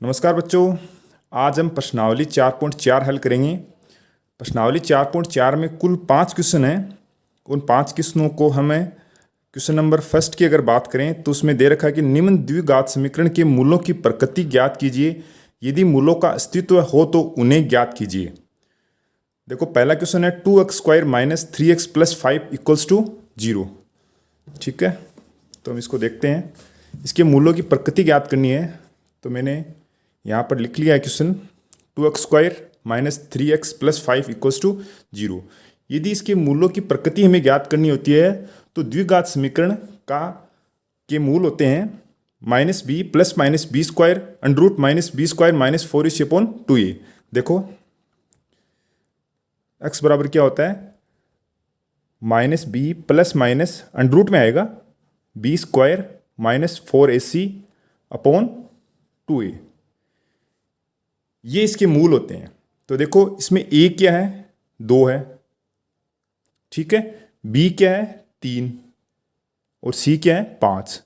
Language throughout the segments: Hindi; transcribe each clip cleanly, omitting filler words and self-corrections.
नमस्कार बच्चों। आज हम प्रश्नावली 4.4 हल करेंगे। प्रश्नावली 4.4 में कुल 5 क्वेश्चन हैं। उन 5 क्वेश्चनों को हमें क्वेश्चन नंबर फर्स्ट की अगर बात करें तो उसमें दे रखा है कि निम्न द्विघात समीकरण के मूलों की प्रकृति ज्ञात कीजिए। यदि मूलों का अस्तित्व हो तो उन्हें ज्ञात कीजिए। देखो पहला क्वेश्चन है 2x² minus 3x plus 5 equals to 0। ठीक है, तो हम इसको देखते हैं। इसके मूलों की प्रकृति ज्ञात करनी है, तो मैंने यहाँ पर लिख लिया है question 2x² minus 3x plus 5 equals to 0। यदि इसके मूलों की प्रकृति हमें ज्ञात करनी होती है तो द्विघात समीकरण के मूल होते हैं minus B plus minus B square under root minus B square minus 4ac/2a। देखो x बराबर क्या होता है, minus B plus minus under root में आएगा बी स्क्वायर माइनस 4ac/2a। ये इसके मूल होते हैं। तो देखो इसमें a क्या है, 2 है। ठीक है, b क्या है, 3 और c क्या है, 5।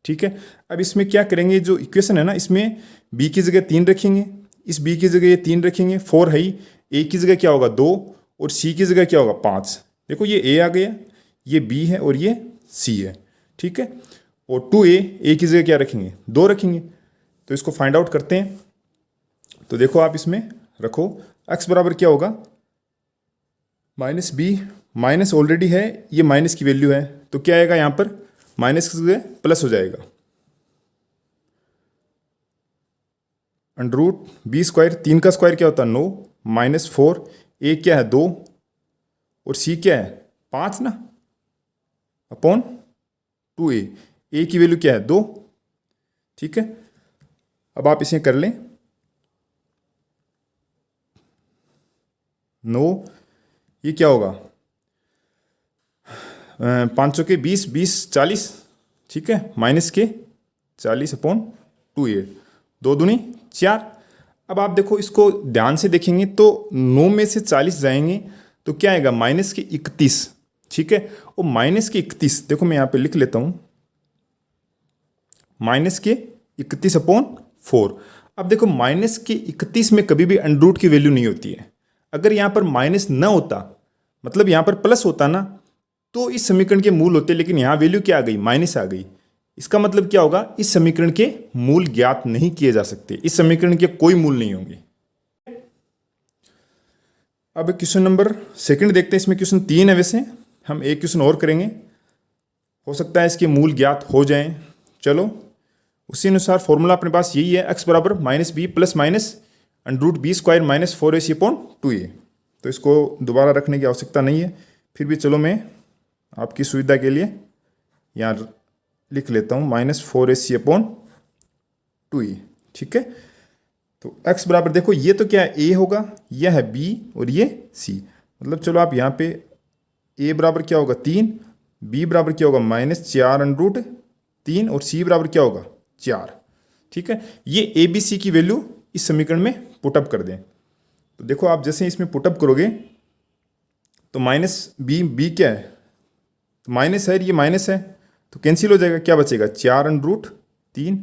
ठीक है, अब इसमें क्या करेंगे, जो इक्वेशन है ना, इसमें b की जगह 3 रखेंगे, इस b की जगह ये 3 रखेंगे, 4 है ही। a की जगह क्या होगा, 2 और c की जगह क्या होगा, 5। देखो ये a आ गया, ये b है और ये c है। ठीक है, और 2a की जगह क्या रखेंगे, 2 रखेंगे। तो इसको फाइंड आउट करते हैं। तो देखो आप इसमें रखो x बराबर क्या होगा, माइनस बी, माइनस ऑलरेडी है, ये माइनस की वैल्यू है तो क्या आएगा, यहाँ पर माइनस की जगह प्लस हो जाएगा। अंडर रूट बी स्क्वायर, 3 का स्क्वायर क्या होता है, 9 माइनस 4, ए क्या है, 2 और सी क्या है, 5 ना, अपॉन 2a। ए की वैल्यू क्या है, 2। ठीक है, अब आप इसे कर लें। 9 ये क्या होगा, 500 के 20, 20 40। ठीक है, माइनस के 40/2a, 2 दूनी 4। अब आप देखो इसको ध्यान से देखेंगे तो 9 में से 40 जाएंगे तो क्या आएगा, माइनस के 31। ठीक है, और माइनस के 31 देखो मैं यहाँ पे लिख लेता हूँ, माइनस के 31/4। अब देखो माइनस के 31 में कभी भी अंडर रूट की वैल्यू नहीं होती है। अगर यहाँ पर माइनस न होता, मतलब यहाँ पर प्लस होता ना, तो इस समीकरण के मूल होते, लेकिन यहाँ वैल्यू क्या आ गई, माइनस आ गई। इसका मतलब क्या होगा, इस समीकरण के मूल ज्ञात नहीं किए जा सकते, इस समीकरण के कोई मूल नहीं होंगे। अब क्वेश्चन नंबर सेकंड देखते हैं। इसमें क्वेश्चन 3 है, वैसे हम एक क्वेश्चन और करेंगे, हो सकता है इसके मूल ज्ञात हो जाएं। चलो उसी अनुसार फॉर्मूला अपने पास यही है, x बराबर minus B plus minus under root B square minus 4ac/2a। तो इसको दोबारा रखने की आवश्यकता नहीं है, फिर भी चलो मैं आपकी सुविधा के लिए यहाँ लिख लेता हूँ माइनस 4ac/2a। ठीक है, तो x बराबर देखो ये तो क्या है, a होगा, यह है b और ये c। मतलब चलो आप यहाँ पे a बराबर क्या होगा, 3, b बराबर क्या होगा, -4 अंडर रूट 3 और c बराबर क्या होगा, 4। ठीक है, ये a b c की वैल्यू इस समीकरण में पुटअप कर दें। तो देखो आप जैसे इसमें पुटअप करोगे तो माइनस बी क्या है, तो माइनस है, ये माइनस है तो कैंसिल हो जाएगा, क्या बचेगा, 4 under root 3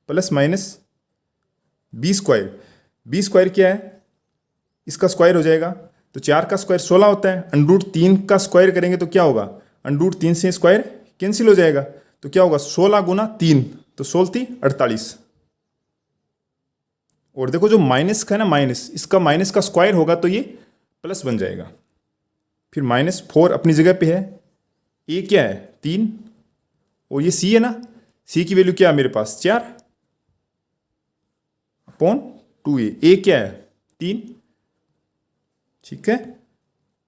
plus minus B square क्या है, इसका स्क्वायर हो जाएगा। तो 4 का स्क्वायर 16 होता है, अंडर रूट 3 का स्क्वायर करेंगे तो क्या होगा, अंडर रूट 3 से स्क्वायर कैंसिल हो जाएगा, तो क्या होगा, 16 गुना 3 तो 16 48। और देखो जो माइनस का है ना, माइनस, इसका माइनस का स्क्वायर होगा तो ये प्लस बन जाएगा। फिर -4 अपनी जगह पे है, ए क्या है, 3 और ये सी है ना, सी की वैल्यू क्या है मेरे पास, 4/2a। ए क्या है, 3। ठीक है,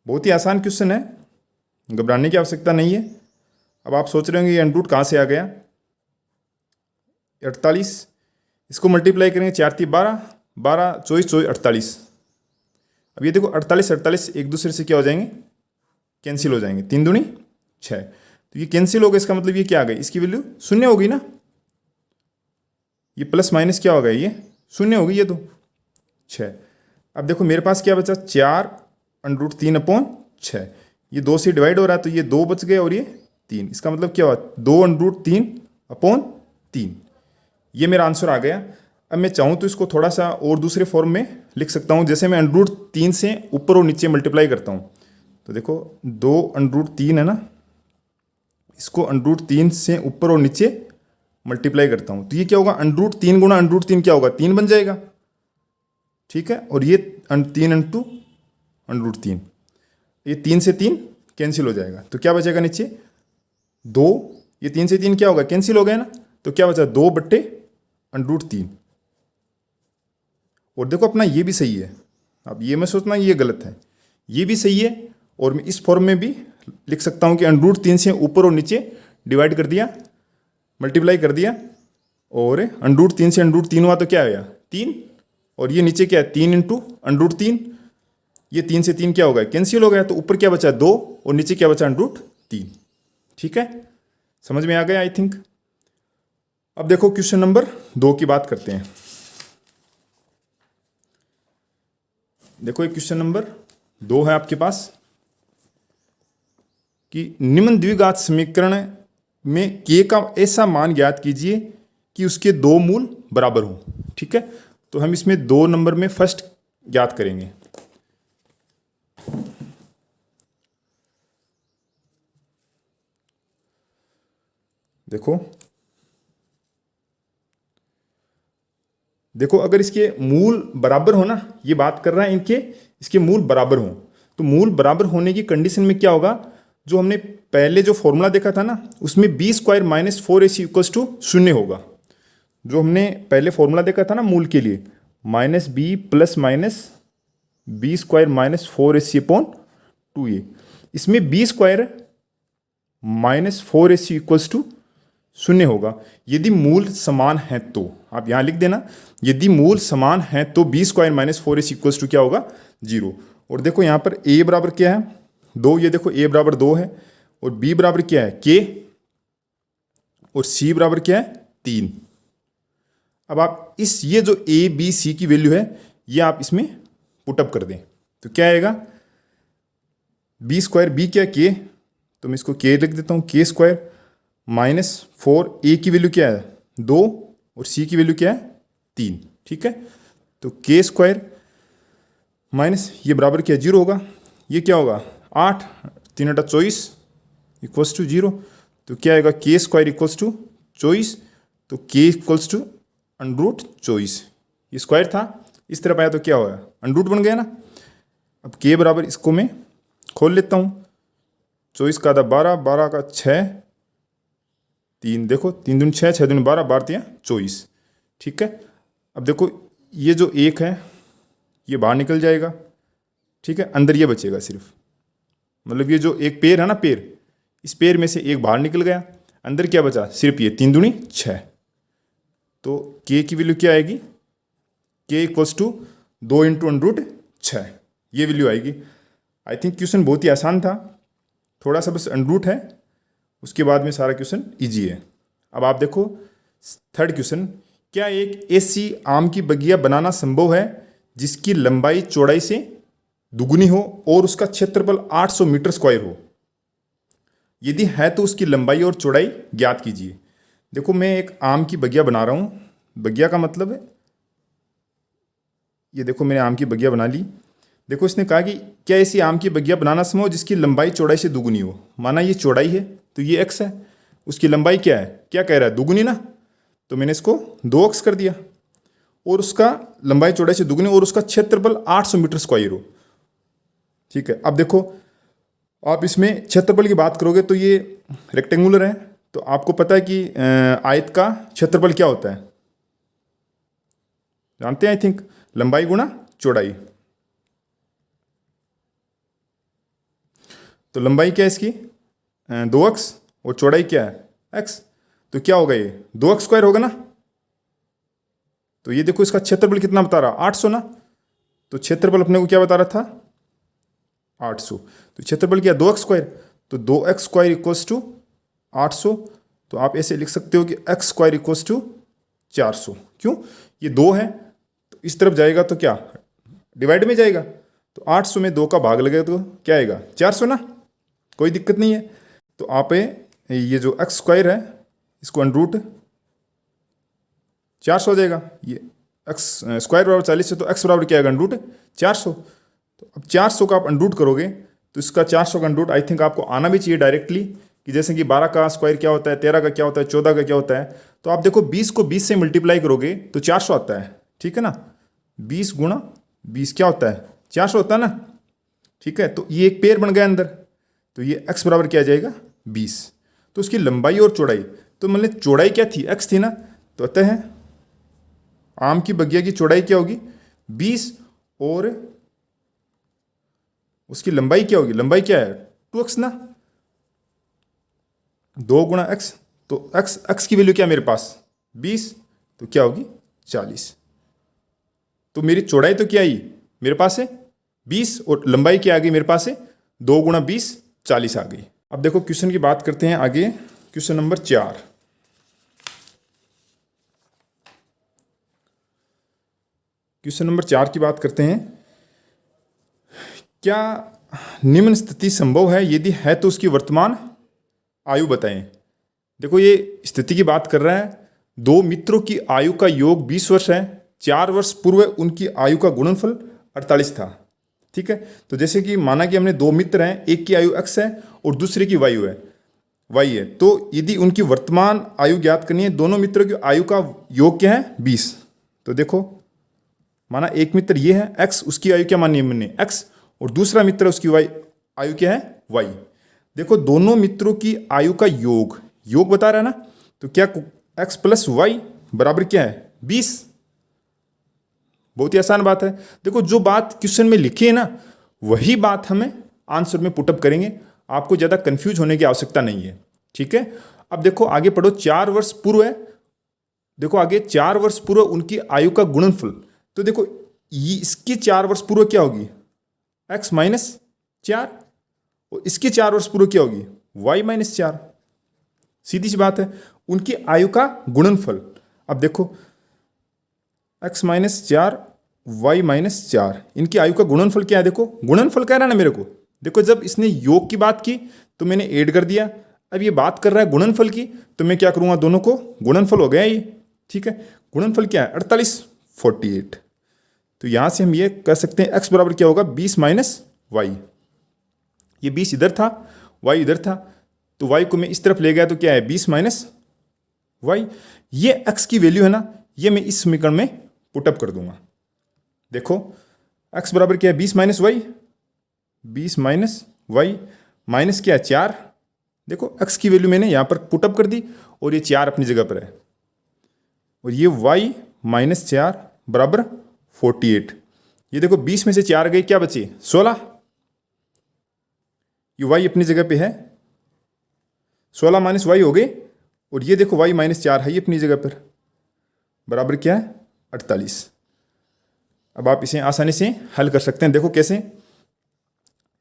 बहुत ही आसान क्वेश्चन है, घबराने की आवश्यकता नहीं है। अब आप सोच रहे होंगे ये अंडर रूट कहाँ से आ गया, 48, इसको मल्टीप्लाई करेंगे, 4 × 12, 12 24 24 48। अब ये देखो 48 48 एक दूसरे से क्या हो जाएंगे, कैंसिल हो जाएंगे, 3 दूनी 6। तो ये कैंसिल हो गया, इसका मतलब ये क्या आ गई, इसकी वैल्यु शून्य होगी ना, ये प्लस माइनस क्या होगा, ये शून्य होगी, ये तो 6। अब देखो मेरे पास क्या बचा, 4 अंडर रूट 3/6। ये 2 से डिवाइड हो रहा है तो ये 2 बच गए और ये 3। इसका मतलब क्या हुआ, 2 अंडर रूट 3/3। ये मेरा आंसर आ गया। अब मैं चाहूँ तो इसको थोड़ा सा और दूसरे फॉर्म में लिख सकता हूँ। जैसे मैं √3 से ऊपर और नीचे मल्टीप्लाई करता हूँ, तो देखो 2√3 है ना, इसको √3 से ऊपर और नीचे मल्टीप्लाई करता हूँ तो ये क्या होगा, √3 गुणा √3 क्या होगा, 3 बन जाएगा। ठीक है, और ये 3 इंटू √3, ये 3 से 3 कैंसिल हो जाएगा, तो क्या बचेगा नीचे 2, ये 3 से 3 क्या होगा, कैंसिल हो गया ना, तो क्या बचा 2/√3। और देखो अपना ये भी सही है, अब ये मैं सोचना ये गलत है, ये भी सही है, और मैं इस फॉर्म में भी लिख सकता हूँ कि √3 से ऊपर और नीचे डिवाइड कर दिया, मल्टीप्लाई कर दिया, और √3 से √3 हुआ तो क्या आया 3, और ये नीचे क्या है 3 इंटू √3, ये 3 से 3 क्या हो गया, कैंसिल हो गया, तो ऊपर क्या बचा 2 और नीचे क्या बचा √3। ठीक है, समझ में आ गया आई थिंक। अब देखो क्वेश्चन नंबर 2 की बात करते हैं। देखो एक क्वेश्चन नंबर 2 है आपके पास कि निम्न द्विघात समीकरण में k का ऐसा मान ज्ञात कीजिए कि उसके 2 मूल बराबर हों। ठीक है, तो हम इसमें 2 नंबर में फर्स्ट ज्ञात करेंगे। देखो अगर इसके मूल बराबर हो ना, ये बात कर रहा है इनके, इसके मूल बराबर हो, तो मूल बराबर होने की कंडीशन में क्या होगा, जो हमने पहले जो फॉर्मूला देखा था ना, उसमें b² - 4ac = 0 होगा। जो हमने पहले फॉर्मूला देखा था ना मूल के लिए, -b ± b² - 4ac/2a, इसमें b² - 4ac = 0 होगा यदि मूल समान है। तो आप यहाँ लिख देना, यदि मूल समान है तो b² - 4ac = क्या होगा 0। और देखो यहाँ पर a बराबर क्या है 2, ये देखो a बराबर 2 है, और b बराबर क्या है k, और c बराबर क्या है 3। अब आप इस ये जो a b c की वैल्यू है ये आप इसमें पुटअप कर दें तो क्या आएगा, b², b क्या k, तो मैं इसको k लिख देता हूँ, k² -4, a की वैल्यू क्या है 2 और c की वैल्यू क्या है 3। ठीक है, तो k² माइनस ये बराबर क्या 0 होगा, ये क्या होगा 8, 3 × 24 = 0, तो क्या आएगा k² = 24, तो k = √24, ये स्क्वायर था इस तरफ आया तो क्या होगा √ बन गया ना। अब k बराबर इसको मैं खोल लेता हूँ, 24 का 12, 12 का 6, 3, देखो 3 दूनी 6, 6 दूनी 12, 12 × 24। ठीक है, अब देखो ये जो 1 है ये बाहर निकल जाएगा। ठीक है, अंदर ये बचेगा सिर्फ, मतलब ये जो एक पेड़ है ना, पेड़, इस पेड़ में से एक बाहर निकल गया, अंदर क्या बचा सिर्फ ये 3 दूनी 6, तो k की वैल्यू क्या आएगी, k = 2 × √6, ये वैल्यू आएगी। आई थिंक क्वेश्चन बहुत ही आसान था, थोड़ा सा बस √ है, उसके बाद में सारा क्वेश्चन इजी है। अब आप देखो थर्ड क्वेश्चन, क्या एक ऐसी आम की बगिया बनाना संभव है जिसकी लंबाई चौड़ाई से दुगुनी हो और उसका क्षेत्रफल 800 मीटर स्क्वायर हो, यदि है तो उसकी लंबाई और चौड़ाई ज्ञात कीजिए। देखो मैं एक आम की बगिया बना रहा हूँ, बगिया का मतलब है ये, देखो मैंने आम की बगिया बना ली। देखो इसने कहा कि क्या ऐसी आम की बगिया बनाना संभव जिसकी लंबाई चौड़ाई से दुगुनी हो, माना ये चौड़ाई है तो ये x है, उसकी लंबाई क्या है, क्या कह रहा है दुगुनी ना, तो मैंने इसको 2x कर दिया, और उसका लंबाई चौड़ाई से दुगुनी और उसका क्षेत्रफल 800 मीटर स्क्वायर हो। ठीक है, अब देखो आप इसमें क्षेत्रफल की बात करोगे तो ये रेक्टेंगुलर है, तो आपको पता है कि आयत का क्षेत्रफल क्या होता है, जानते हैं आई थिंक, लंबाई गुणा चौड़ाई। तो लंबाई क्या है इसकी 2x और चौड़ाई क्या है x, तो क्या होगा ये 2x² होगा ना। तो ये देखो इसका क्षेत्रफल कितना बता रहा 800 ना, तो क्षेत्रफल अपने को क्या बता रहा था 800, तो क्षेत्रफल क्या 2x², तो 2x² = 800, तो आप ऐसे लिख सकते हो कि x² = 400। क्यों, ये 2 है तो इस तरफ जाएगा तो क्या डिवाइड में जाएगा, तो 800 में 2 का भाग लगेगा तो क्या आएगा 400 ना, कोई दिक्कत नहीं है। तो आप ये जो x² है इसको √ 400 हो जाएगा, ये एक्स स्क्वायर बराबर 40 है तो एक्स बराबर क्या आएगा अंडरूट 400। तो अब 400 का आप अंडरूट करोगे तो इसका 400 का अंडरूट आई थिंक आपको आना भी चाहिए डायरेक्टली, कि जैसे कि 12 का स्क्वायर क्या होता है, 13 का क्या होता है, 14 का क्या होता है। तो आप देखो 20 को 20 से मल्टीप्लाई करोगे तो 400 आता है, ठीक है ना। 20 गुणा 20 क्या होता है 400 होता है ना, ठीक है। तो ये एक पेयर बन गया अंदर, तो ये x बराबर क्या आ जाएगा 20। तो उसकी लंबाई और चौड़ाई, तो मतलब चौड़ाई क्या थी x थी ना, तो अतः है आम की बगिया की चौड़ाई क्या होगी 20 और उसकी लंबाई क्या होगी, लंबाई क्या है 2x ना, 2 गुणा x। तो x की वैल्यू क्या मेरे पास 20, तो क्या होगी 40। तो मेरी चौड़ाई तो क्या आई मेरे पास है 20 और लंबाई क्या आ गई मेरे पास है 2 गुणा 20 40 आ गई। अब देखो क्वेश्चन की बात करते हैं आगे, क्वेश्चन नंबर 4। क्वेश्चन नंबर 4 की बात करते हैं। क्या निम्न स्थिति संभव है, यदि है तो उसकी वर्तमान आयु बताएं। देखो ये स्थिति की बात कर रहा है, दो मित्रों की आयु का योग 20 वर्ष है, 4 वर्ष पूर्व उनकी आयु का गुणनफल 48 था, ठीक है। तो जैसे कि माना कि हमने दो मित्र हैं, एक की आयु x है और दूसरे की y है, तो यदि उनकी वर्तमान आयु ज्ञात करनी है, दोनों मित्रों की आयु का योग क्या है 20। तो देखो माना एक मित्र ये है x, उसकी आयु क्या मानी है हमने x, और दूसरा मित्र उसकी आयु क्या है y। देखो दोनों मित्रों की आयु का योग बता रहा है ना, तो क्या x प्लस वाई बराबर क्या है 20। बहुत ही आसान बात है। देखो जो बात क्वेश्चन में लिखी है ना वही बात हमें आंसर में पुटअप करेंगे, आपको ज़्यादा कंफ्यूज होने की आवश्यकता नहीं है, ठीक है। अब देखो आगे पढ़ो, 4 वर्ष पूर्व है, देखो आगे 4 वर्ष पूर्व उनकी आयु का गुणनफल। तो देखो इसकी 4 वर्ष पूर्व क्या होगी x माइनस 4 और इसकी 4 वर्ष पूर्व क्या होगी y माइनस 4। सीधी सी बात है, उनकी आयु का गुणनफल। अब देखो x माइनस 4 y माइनस 4, इनकी आयु का गुणनफल क्या है, देखो गुणनफल कह रहा है ना मेरे को। देखो जब इसने योग की बात की तो मैंने ऐड कर दिया, अब ये बात कर रहा है गुणनफल की, तो मैं क्या करूंगा दोनों को गुणनफल हो गया ये, ठीक है। गुणनफल क्या है 48 48। तो यहां से हम ये कह सकते हैं x बराबर क्या होगा 20 माइनस वाई। ये 20 इधर था y इधर था, तो y को मैं इस तरफ ले गया तो क्या है 20 माइनस वाई। ये x की वैल्यू है ना, ये मैं इस समीकरण में पुटअप कर दूंगा। देखो x बराबर क्या है 20 minus Y, 20 minus Y minus क्या है 4। देखो x की वैल्यू मैंने यहाँ पर पुटअप कर दी और ये 4 अपनी जगह पर है, और ये y माइनस 4 बराबर 48। ये देखो 20 में से 4 गए क्या बचे 16, ये y अपनी जगह पे है, 16 माइनस वाई हो गए, और ये देखो y माइनस 4 है ये अपनी जगह पर, बराबर क्या है 48। अब आप इसे आसानी से हल कर सकते हैं। देखो कैसे,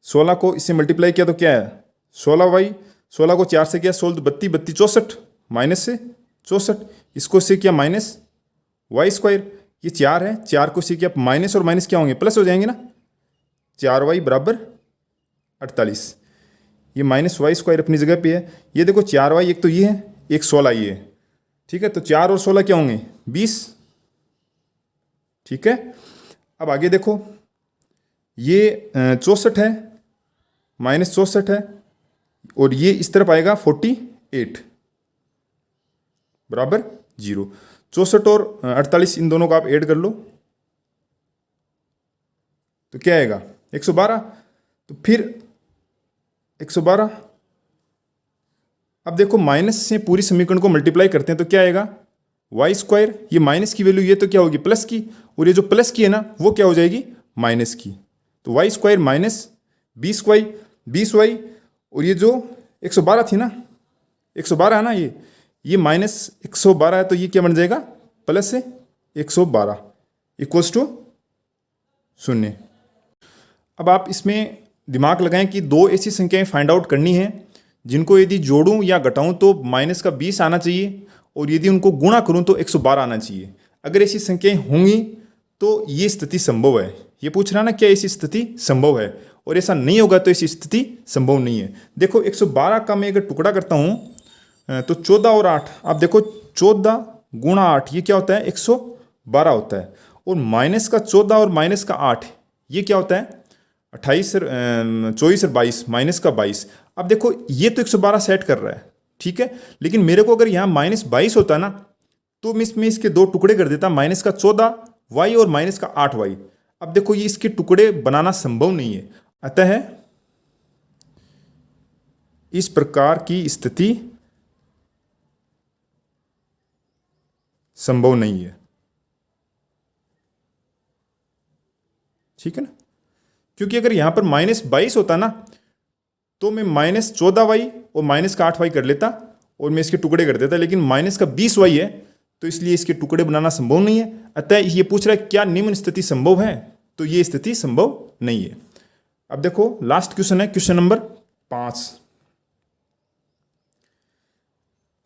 16 को इससे मल्टीप्लाई किया तो क्या है 16y, 16 को 4 से किया 16 32 32 64 माइनस से 64, इसको से किया माइनस वाई स्क्वायर, ये 4 है, 4 को से किया माइनस और माइनस क्या होंगे प्लस हो जाएंगे ना, 4y बराबर 48। ये माइनस वाई स्क्वायर अपनी जगह पे है। ये देखो 4y एक तो ये है, एक 16 ये है, ठीक है। तो 4 और 16 क्या होंगे 20, ठीक है। अब आगे देखो ये 64 है माइनस 64 है, और ये इस तरफ आएगा 48 बराबर 0। 64 और 48 इन दोनों को आप ऐड कर लो तो क्या आएगा 112। तो फिर 112, अब देखो माइनस से पूरी समीकरण को मल्टीप्लाई करते हैं तो क्या आएगा वाई स्क्वायर, ये माइनस की वैल्यू ये तो क्या होगी प्लस की, और ये जो प्लस की है ना वो क्या हो जाएगी माइनस की। तो वाई स्क्वायर माइनस 20y, और ये जो 112 थी ना 112 है ना, ये माइनस 112 है, तो ये क्या बन जाएगा प्लस से 112 इक्वल्स टू 0। अब आप इसमें दिमाग लगाएं कि दो ऐसी संख्याएं फाइंड आउट करनी है जिनको यदि जोड़ूं या घटाऊं तो माइनस का 20 आना चाहिए, और यदि उनको गुणा करूं तो 112 आना चाहिए। अगर ऐसी संख्याएं होंगी तो ये स्थिति संभव है। ये पूछ रहा ना क्या ऐसी स्थिति संभव है, और ऐसा नहीं होगा तो ऐसी स्थिति संभव नहीं है। देखो 112 का मैं अगर टुकड़ा करता हूँ तो 14 और 8, आप देखो 14 गुणा 8 ये क्या होता है 12 होता है, और माइनस का 14 और माइनस का 8 ये क्या होता है, 28 और 24 और 22, माइनस का 22। अब देखो ये तो 112 सेट कर रहा है, ठीक है, लेकिन मेरे को अगर यहाँ -22 होता ना तो मैं इसमें इसके दो टुकड़े कर देता, माइनस का 14 वाई और माइनस का 8 वाई। अब देखो ये इसके टुकड़े बनाना संभव नहीं है, अतः इस प्रकार की स्थिति संभव नहीं है, ठीक है ना, क्योंकि अगर यहां पर -22 होता ना तो मैं -14 वाई और माइनस का 8 वाई कर लेता और मैं इसके टुकड़े कर देता, लेकिन माइनस का 20 वाई है तो इसलिए इसके टुकड़े बनाना संभव नहीं है। अतः ये पूछ रहा है क्या निम्न स्थिति संभव है, तो ये स्थिति संभव नहीं है। अब देखो लास्ट क्वेश्चन है, क्वेश्चन नंबर 5।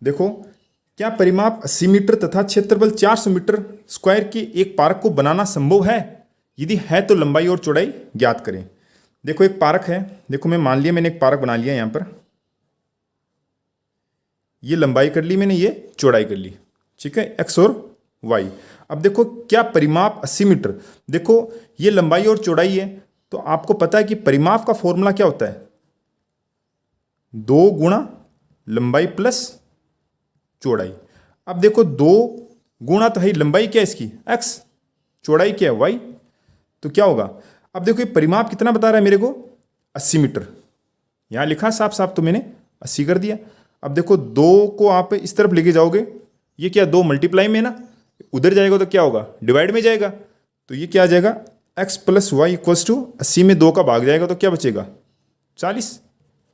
देखो, क्या परिमाप 80 मीटर तथा क्षेत्रफल 400 मीटर स्क्वायर के एक पार्क को बनाना संभव है? यदि है तो लंबाई और चौड़ाई ज्ञात करें। देखो एक पार्क है, देखो मैं मान लिया मैंने एक पार्क बना लिया यहां पर, ये लंबाई कर ली मैंने, ये चौड़ाई कर ली, ठीक है, एक्स और वाई। अब देखो क्या परिमाप 80 मीटर, देखो ये लंबाई और चौड़ाई है, तो आपको पता है कि परिमाप का फॉर्मूला क्या होता है, 2 गुणा लंबाई प्लस चौड़ाई। अब देखो 2 गुणा तो है, लंबाई क्या है इसकी x, चौड़ाई क्या है y, तो क्या होगा। अब देखो ये परिमाप कितना बता रहा है मेरे को, 80 मीटर, यहां लिखा साफ साफ तो मैंने 80 कर दिया। अब देखो 2 को आप इस तरफ लेके जाओगे, ये क्या 2 मल्टीप्लाई में है ना, उधर जाएगा तो क्या होगा, डिवाइड में जाएगा, तो ये क्या आ जाएगा x plus Y equals to 80 में 2 का भाग जाएगा तो क्या बचेगा 40।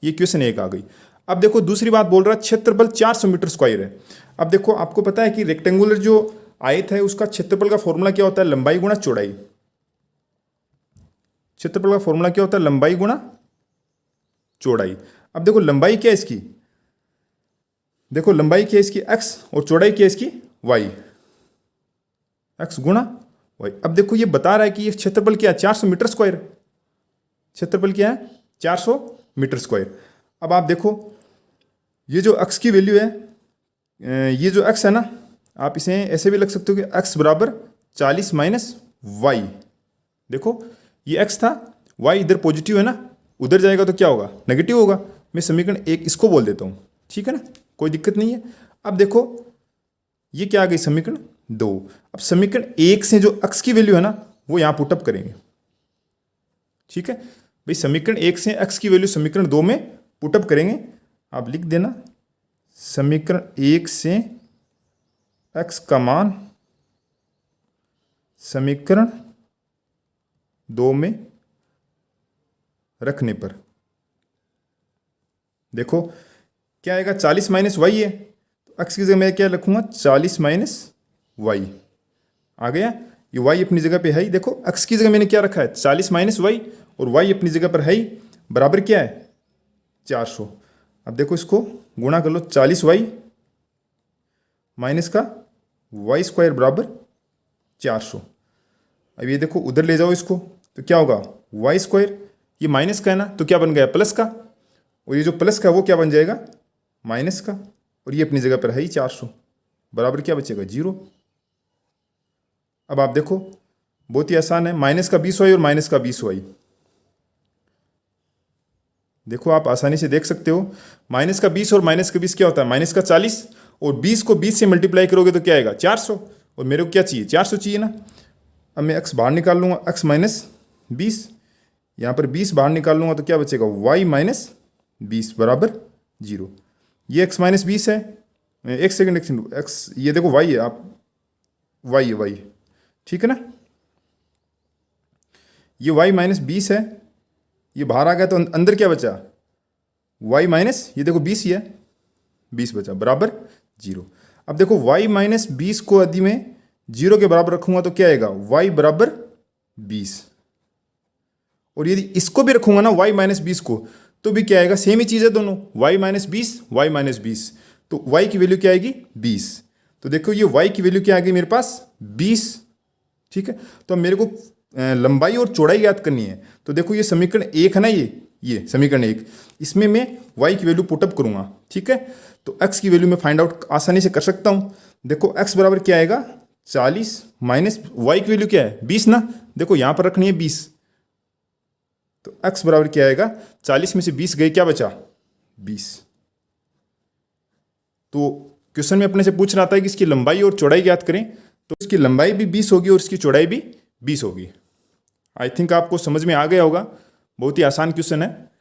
ये क्वेश्चन 1 आ गई। अब देखो दूसरी बात बोल रहा है क्षेत्रफल 400 मीटर स्क्वायर है। अब देखो आपको पता है कि रेक्टेंगुलर जो आयत है उसका क्षेत्रफल का फॉर्मूला क्या होता है, लंबाई गुणा चौड़ाई। क्षेत्रफल का फॉर्मूला क्या होता है, लंबाई गुणा चौड़ाई। अब देखो लंबाई क्या है इसकी, देखो लंबाई क्या है इसकी x और चौड़ाई क्या है इसकी y, x गुणा y। अब देखो ये बता रहा है कि ये क्षेत्रफल क्या है 400 मीटर स्क्वायर, क्षेत्रफल क्या है 400 मीटर स्क्वायर। अब आप देखो ये जो x की वैल्यू है, ये जो x है ना, आप इसे ऐसे भी लिख सकते हो कि x बराबर 40 माइनस वाई। देखो ये x था, y इधर पॉजिटिव है ना, उधर जाएगा तो क्या होगा नेगेटिव होगा। मैं समीकरण 1 इसको बोल देता हूँ, ठीक है ना, कोई दिक्कत नहीं है। अब देखो ये क्या आ गई समीकरण 2। अब समीकरण 1 से जो x की वैल्यू है ना वो यहाँ पुटअप करेंगे, ठीक है भाई, समीकरण 1 से x की वैल्यू समीकरण 2 में पुटअप करेंगे। आप लिख देना समीकरण 1 से x का मान समीकरण 2 में रखने पर देखो क्या आएगा, 40 माइनस वाई है, तो x की जगह मैं क्या रखूंगा 40 माइनस वाई आ गया। ये y अपनी जगह पे है ही, देखो x की जगह मैंने क्या रखा है 40 माइनस वाई, और y अपनी जगह पर है ही, बराबर क्या है 400। अब देखो इसको गुणा कर लो, 40 वाई माइनस का वाई स्क्वायर बराबर 400। अब ये देखो उधर ले जाओ इसको तो क्या होगा वाई स्क्वायर, ये माइनस का है ना तो क्या बन गया प्लस का, और ये जो प्लस का है वो क्या बन जाएगा माइनस का, और ये अपनी जगह पर है ही 400, बराबर क्या बचेगा 0। अब आप देखो बहुत ही आसान है, माइनस का 20 वाई और माइनस का 20 वाई। देखो आप आसानी से देख सकते हो, माइनस का 20 और माइनस का 20 क्या होता है माइनस का 40, और 20 को 20 से मल्टीप्लाई करोगे तो क्या आएगा 400, और मेरे को क्या चाहिए 400 चाहिए ना। अब मैं x बाहर निकाल लूँगा, x माइनस 20, यहाँ पर 20 बाहर निकाल लूँगा तो क्या बचेगा y माइनस 20 बराबर 0। ये x माइनस 20 है, एक सेकेंड x, ये देखो y है, आप y है y, ठीक है ना, ये y माइनस 20 है, ये बाहर आ गया तो अंदर क्या बचा y माइनस, ये देखो 20 ही है, 20 बचा बराबर 0। अब देखो y माइनस 20 को यदि मैं 0 के बराबर रखूंगा तो क्या आएगा y बराबर 20, और यदि इसको भी रखूंगा ना y माइनस 20 को तो भी क्या आएगा, सेम ही चीज़ है दोनों, y माइनस 20 y माइनस 20, तो y की वैल्यू क्या आएगी 20। तो देखो ये y की वैल्यू क्या आ गई मेरे पास 20, ठीक है। तो अब मेरे को लंबाई और चौड़ाई ज्ञात करनी है, तो देखो ये समीकरण 1 है ना, ये समीकरण 1, इसमें मैं y की वैल्यू पुटअप करूंगा, ठीक है। तो x की वैल्यू मैं फाइंड आउट आसानी से कर सकता हूं। देखो x बराबर क्या आएगा 40 माइनस वाई की वैल्यू क्या है 20 ना, देखो यहाँ पर रखनी है 20, तो x बराबर क्या आएगा 40 में से 20 गए, क्या बचा 20। तो क्वेश्चन में अपने से पूछ रहा था कि इसकी लंबाई और चौड़ाई ज्ञात करें, तो इसकी लंबाई भी 20 होगी और इसकी चौड़ाई भी 20 होगी। आई थिंक आपको समझ में आ गया होगा, बहुत ही आसान क्वेश्चन है।